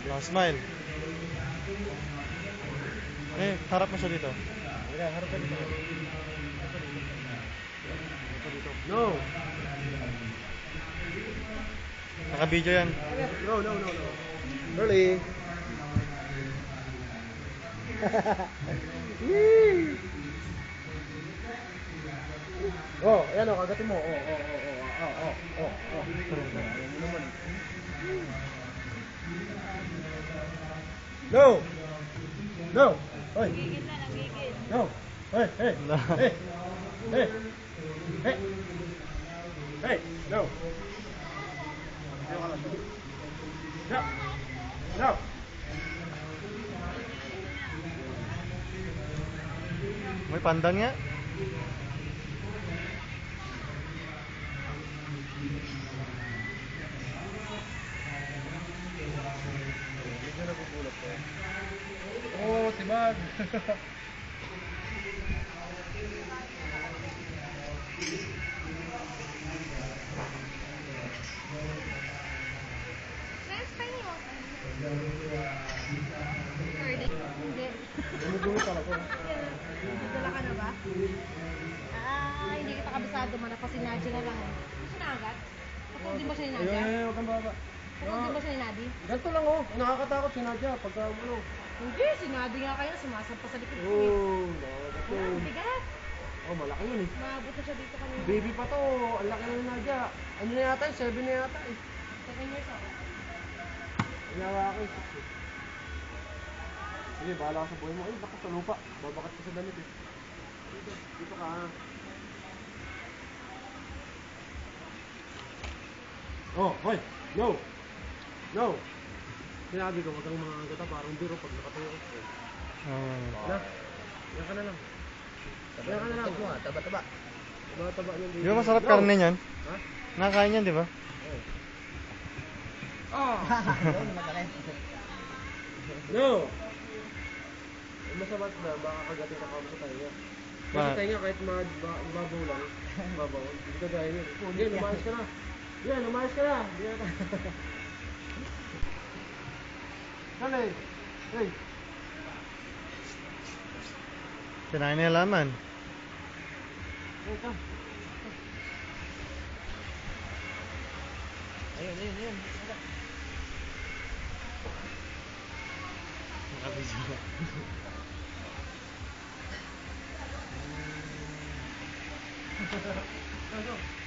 Oh, smile. Eh, harap mo siya dito. Harap ka dito. No. Naka-video yan. No. Early. Oh, ayan o, kagatin mo. Oh. No. Hoy. No. Hey. No. No. May pandan nga. Medyo nagugulap ko. Oh, tibag. Hindi. Gumugulo talaga. Dala ka na ba? Ah, hindi kita kabisado man. Ako si Nadia na lang. Gusto na agad? Kapag di ba siya ni Nadia? Huwag kang baba. Kapag di ba siya ni Nadia? Ganito lang oh. Nakakatakot si Nadia pagka ano. Hindi, si Nadia nga kayo. Sumasampa sa likod ko. Oh, Wala, bigat. oh, malaki yun eh. Maabot na siya dito kanina. Baby pa to. Ang laki na ni Nadia. Ano na yata? 7 na yata eh. 7 years ako. Inawa ako eh. Sige, bahala ka sa buhay mo. Ay, baka sa lupa. Babakat ka sa damit eh. Dito ka. Oh, hoy! No! Sinabi ko, wag kang mga gata, parang biro pag nakatayo ko. Na, yan ka na lang. Yan ka na lang. Taba-taba. Taba-taba yan. Di ba masarap karne niyan? Ha? Nakakain yan, di ba? Oh! No! Masarap na, baka kagatin ka kamo sa tayo. Kasi tayo kahit mababaw lang, mababaw, hindi ka gaya yun. Hindi, lumayas ka na. Yan, lumayas ka na. Dali. Hey. Kinain niya laman. Hey, come. Ayun. Naka-video. Go.